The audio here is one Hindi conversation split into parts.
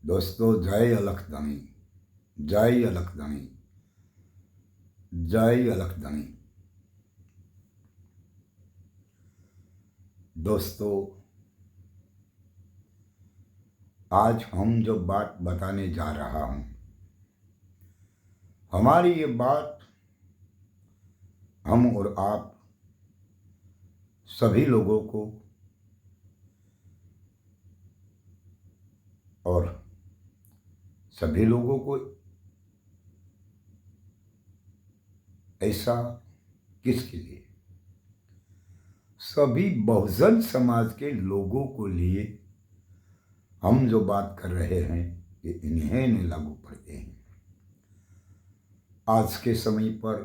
दोस्तों, जय अलखधनी, जय अलखधनी, जय अलखधनी। दोस्तों, आज हम जो बात बताने जा रहा हूं, हमारी ये बात हम और आप सभी लोगों को और सभी लोगों को ऐसा किसके लिए, सभी बहुजन समाज के लोगों को लिए हम जो बात कर रहे हैं ये इन्हें नहीं लागू पड़ते हैं। आज के समय पर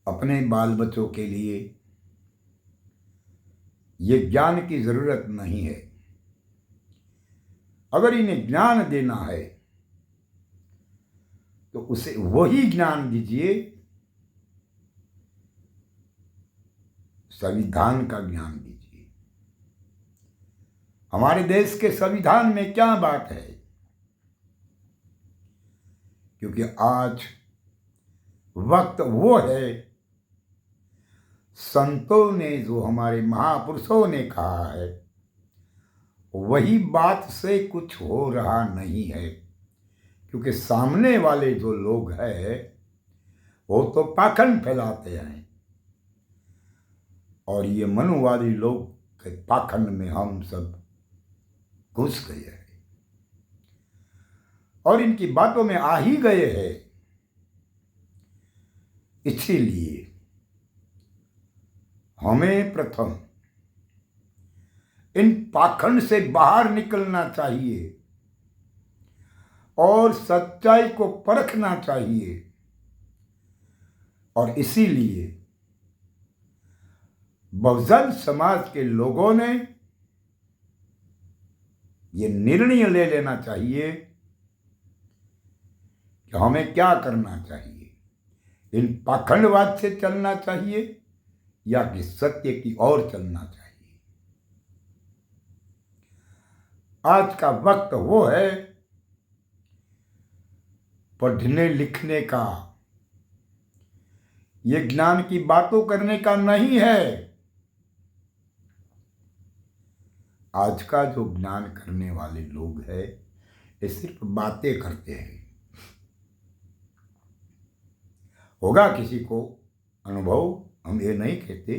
अपने बाल बच्चों के लिए ये ज्ञान की जरूरत नहीं है। अगर इन्हें ज्ञान देना है तो उसे वही ज्ञान दीजिए, संविधान का ज्ञान दीजिए। हमारे देश के संविधान में क्या बात है, क्योंकि आज वक्त वो है, संतों ने जो हमारे महापुरुषों ने कहा है वही बात से कुछ हो रहा नहीं है। क्योंकि सामने वाले जो लोग हैं वो तो पाखंड फैलाते हैं और ये मनुवादी लोग के पाखंड में हम सब घुस गए हैं और इनकी बातों में आ ही गए हैं। इसीलिए हमें प्रथम इन पाखंड से बाहर निकलना चाहिए और सच्चाई को परखना चाहिए। और इसीलिए बहुजन समाज के लोगों ने ये निर्णय ले लेना चाहिए कि हमें क्या करना चाहिए। इन पाखंडवाद से चलना चाहिए या कि सत्य की ओर चलना चाहिए। आज का वक्त वो है पढ़ने लिखने का, ये ज्ञान की बातों करने का नहीं है। आज का जो ज्ञान करने वाले लोग हैं ये सिर्फ बातें करते हैं। होगा किसी को अनुभव, हम ये नहीं कहते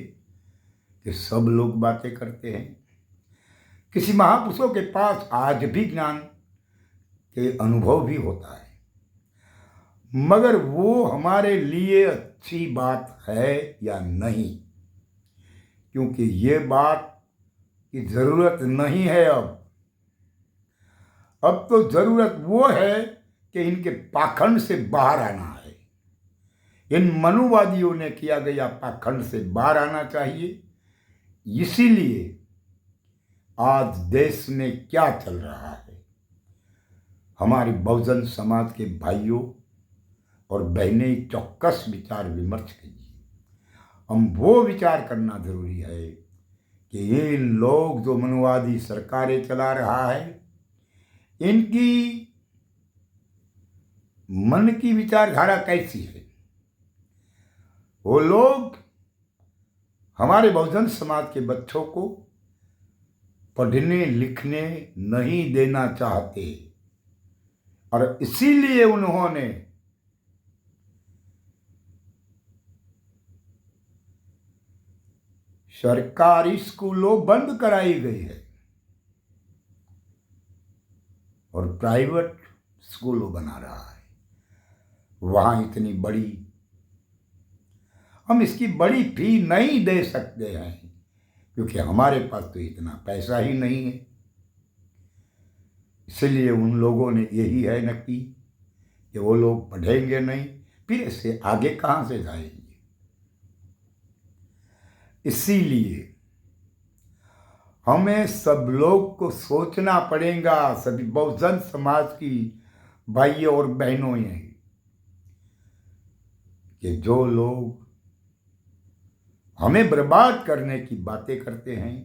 कि सब लोग बातें करते हैं। किसी महापुरुषों के पास आज भी ज्ञान के अनुभव भी होता है, मगर वो हमारे लिए अच्छी बात है या नहीं, क्योंकि ये बात की जरूरत नहीं है। अब तो जरूरत वो है कि इनके पाखंड से बाहर आना है। इन मनुवादियों ने किया गया पाखंड से बाहर आना चाहिए। इसीलिए आज देश में क्या चल रहा है, हमारी बहुजन समाज के भाइयों और बहनें चौकस विचार विमर्श कीजिए। हम वो विचार करना जरूरी है कि ये लोग जो मनुवादी सरकारें चला रहा है, इनकी मन की विचारधारा कैसी है। वो लोग हमारे बहुजन समाज के बच्चों को पढ़ने लिखने नहीं देना चाहते और इसीलिए उन्होंने सरकारी स्कूलों बंद कराई गई है और प्राइवेट स्कूलों बना रहा है। वहां इतनी बड़ी, हम इसकी बड़ी फी नहीं दे सकते हैं क्योंकि हमारे पास तो इतना पैसा ही नहीं है। इसलिए उन लोगों ने यही है नक्की कि वो लोग पढ़ेंगे नहीं, फिर इससे आगे कहां से जाएंगे। इसीलिए हमें सब लोग को सोचना पड़ेगा, सभी बहुजन समाज की भाइयों और बहनों ये, कि जो लोग हमें बर्बाद करने की बातें करते हैं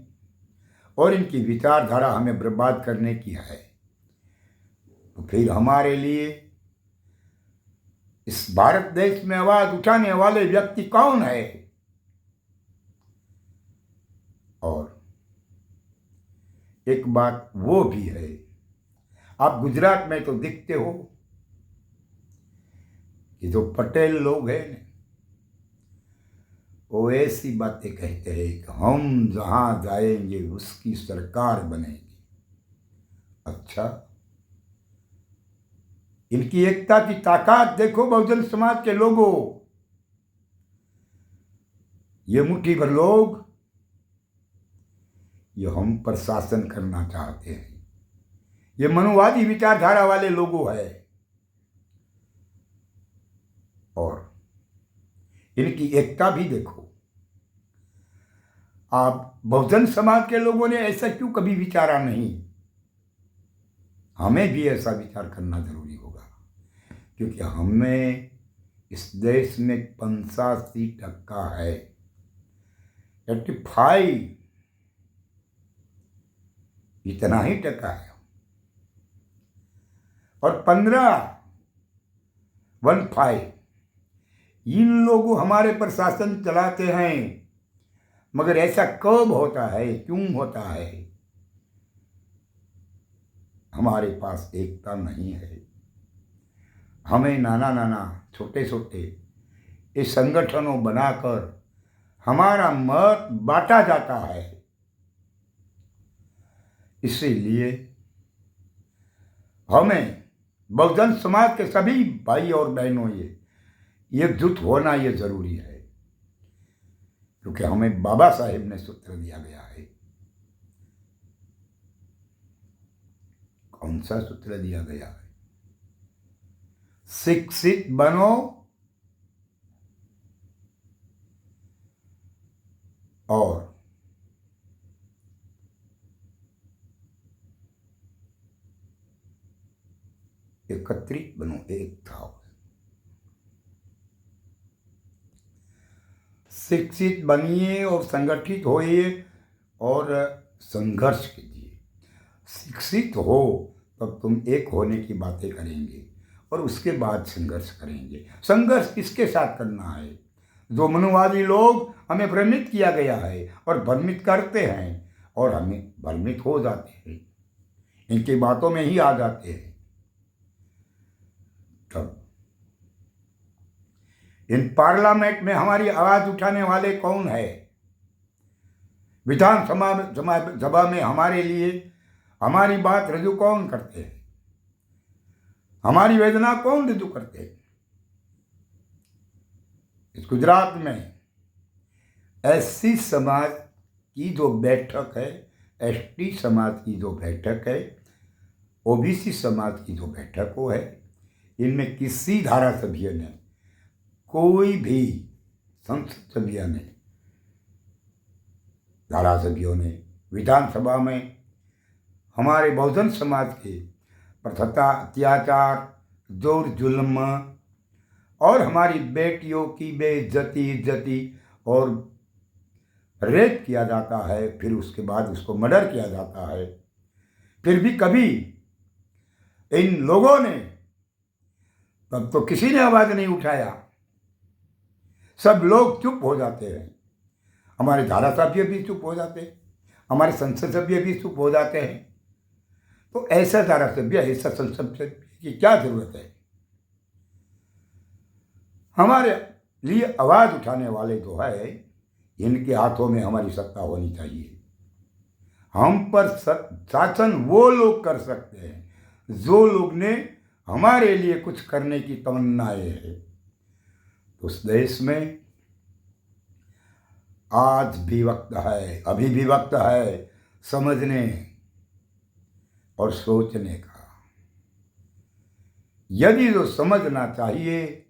और इनकी विचारधारा हमें बर्बाद करने की है, तो फिर हमारे लिए इस भारत देश में आवाज उठाने वाले व्यक्ति कौन है? और एक बात वो भी है, आप गुजरात में तो दिखते हो कि जो पटेल लोग हैं ना, वो ऐसी बातें कहते हैं कि हम जहां जाएंगे उसकी सरकार बनेगी। अच्छा, इनकी एकता की ताकत देखो बहुजन समाज के लोगों। ये मुट्ठी भर लोग ये हम पर शासन करना चाहते हैं। ये मनुवादी विचारधारा वाले लोगों है, और इनकी एकता भी देखो। आप बहुजन समाज के लोगों ने ऐसा क्यों कभी विचारा नहीं? हमें भी ऐसा विचार करना जरूरी होगा, क्योंकि हमें इस देश में 85% है, 85 इतना ही टका है, और 15 इन लोग हमारे पर शासन चलाते हैं। मगर ऐसा कब होता है, क्यों होता है? हमारे पास एकता नहीं है। हमें नाना छोटे छोटे इस संगठनों बनाकर हमारा मत बांटा जाता है। इसीलिए हमें बहुजन समाज के सभी भाई और बहनों ये एकजुट होना ये जरूरी है, क्योंकि हमें बाबा साहेब ने सूत्र दिया गया है। कौन सा सूत्र दिया गया है? शिक्षित बनो और एकत्रित बनो, एक था। शिक्षित बनिए और संगठित होइए और संघर्ष कीजिए। शिक्षित हो तब तुम एक होने की बातें करेंगे और उसके बाद संघर्ष करेंगे। संघर्ष किसके साथ करना है? जो मनुवादी लोग हमें भ्रमित किया गया है और भ्रमित करते हैं और हमें भ्रमित हो जाते हैं, इनकी बातों में ही आ जाते हैं। तब इन पार्लियामेंट में हमारी आवाज उठाने वाले कौन है? विधान सभा में हमारे लिए हमारी बात रजू कौन करते हैं? हमारी वेदना कौन रजू करते हैं? इस गुजरात में एससी समाज की जो बैठक है, एसटी समाज की जो बैठक है, ओबीसी समाज की जो बैठक वो है, इनमें किसी धारासभ्य ने, कोई भी संसद सभ्य ने, धारासभ्यों ने विधानसभा में हमारे बहुजन समाज के प्रथता अत्याचार, जोर जुल्म और हमारी बेटियों की बेइज्जती और रेप किया जाता है, फिर उसके बाद उसको मर्डर किया जाता है, फिर भी कभी इन लोगों ने, तब तो किसी ने आवाज नहीं उठाया। सब लोग चुप हो जाते हैं। हमारे धारासभ्य भी चुप हो जाते हैं, हमारे संसद सभ्य भी चुप हो जाते हैं। तो ऐसा धारासभ्य, ऐसा संसद सभ्य की क्या जरूरत है? हमारे लिए आवाज उठाने वाले जो है, इनके हाथों में हमारी सत्ता होनी चाहिए। हम पर शासन वो लोग कर सकते हैं जो लोग ने हमारे लिए कुछ करने की तमन्नाएं है। उस देश में आज भी वक्त है, अभी भी वक्त है समझने और सोचने का। यदि जो समझना चाहिए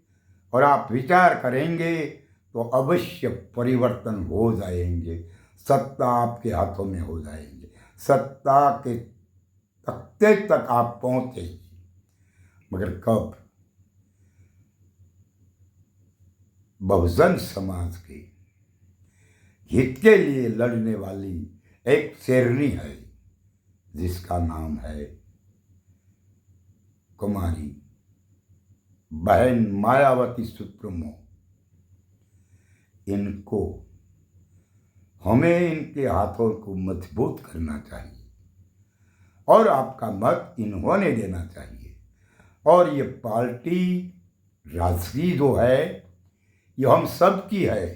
और आप विचार करेंगे तो अवश्य परिवर्तन हो जाएंगे। सत्ता आपके हाथों में हो जाएंगे, सत्ता के तख्ते तक आप पहुंचेंगे। मगर कब? बहुजन समाज के हित के लिए लड़ने वाली एक शेरनी है जिसका नाम है कुमारी बहन मायावती सुप्रीमो। इनको हमें इनके हाथों को मजबूत करना चाहिए और आपका मत इन्होंने देना चाहिए। और ये पार्टी राजकीय जो है ये हम सब की है,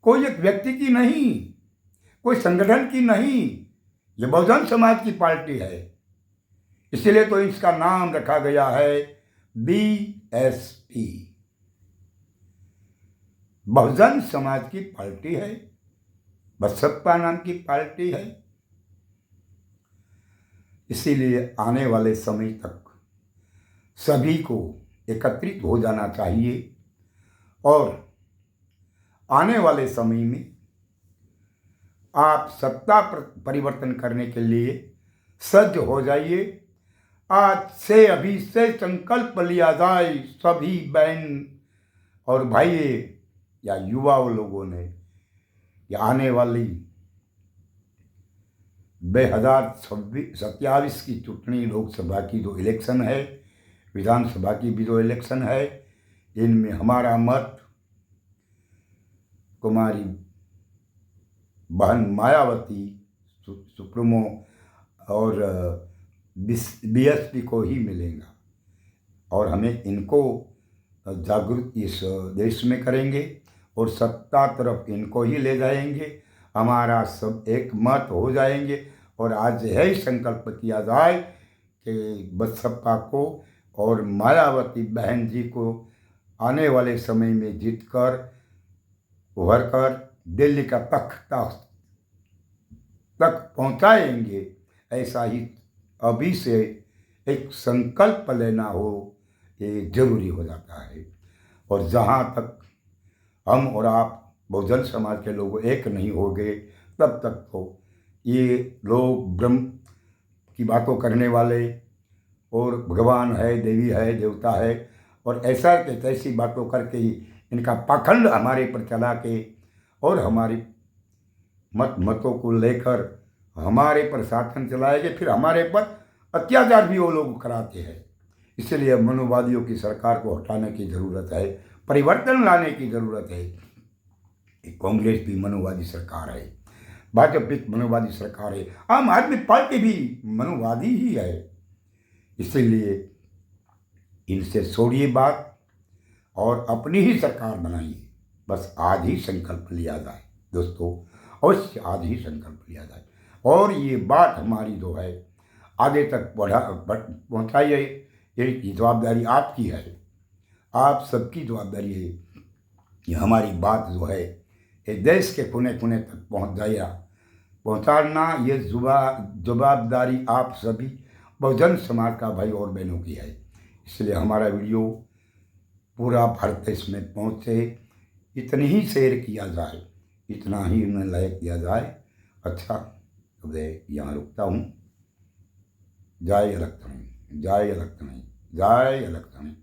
कोई एक व्यक्ति की नहीं, कोई संगठन की नहीं, ये बहुजन समाज की पार्टी है। इसलिए तो इसका नाम रखा गया है बीएसपी, बहुजन समाज की पार्टी है, बसपा नाम की पार्टी है। इसीलिए आने वाले समय तक सभी को एकत्रित हो जाना चाहिए और आने वाले समय में आप सत्ता परिवर्तन करने के लिए सज्ज हो जाइए। आज से अभी से संकल्प लिया जाए सभी बहन और भाई या युवा लोगों ने, या आने वाली 2027 की चुनावी लोकसभा की जो इलेक्शन है, विधानसभा की भी जो इलेक्शन है, इनमें हमारा मत कुमारी बहन मायावती सुप्रीमो और बीएसपी को ही मिलेगा और हमें इनको जागरूक इस देश में करेंगे और सत्ता तरफ इनको ही ले जाएंगे। हमारा सब एक मत हो जाएंगे और आज यही संकल्प किया जाए कि बसपा को और मायावती बहन जी को आने वाले समय में जीतकर उभर कर दिल्ली का तख्त तक पहुंचाएंगे। ऐसा ही अभी से एक संकल्प लेना हो ये जरूरी हो जाता है। और जहाँ तक हम और आप बहुजन समाज के लोग एक नहीं होंगे तब तक तो ये लोग ब्रह्म की बातों करने वाले और भगवान है, देवी है, देवता है और ऐसा के तैसी बातों करके ही इनका पाखंड हमारे पर चला के और हमारी मतों को लेकर हमारे पर शासन चलाएंगे, फिर हमारे पर अत्याचार भी वो लोग कराते हैं। इसलिए मनुवादियों की सरकार को हटाने की ज़रूरत है, परिवर्तन लाने की ज़रूरत है। कांग्रेस भी मनुवादी सरकार है, भाजपा भी मनुवादी सरकार है, आम आदमी पार्टी भी मनुवादी ही है। इसलिए इनसे छोड़िए बात और अपनी ही सरकार बनाइए। बस आज ही संकल्प लिया जाए दोस्तों, अवश्य आज ही संकल्प लिया जाए और ये बात हमारी जो है आगे तक पहुँचाइए। ये जवाबदारी आपकी है, आप सबकी जवाबदारी है। ये हमारी बात जो है ये देश के कोने कोने तक पहुँचाना ये जवाबदारी आप सभी बहुजन समाज का भाई और बहनों की है। इसलिए हमारा वीडियो पूरा भारत देश में पहुँचे, इतनी ही शेयर किया जाए, इतना ही उन्हें लाइक किया जाए। अच्छा, अब यहाँ रुकता हूँ। जय इलेक्ट्रॉनिक, जय इलेक्ट्रॉनिक, जय इलेक्ट्रॉनिक।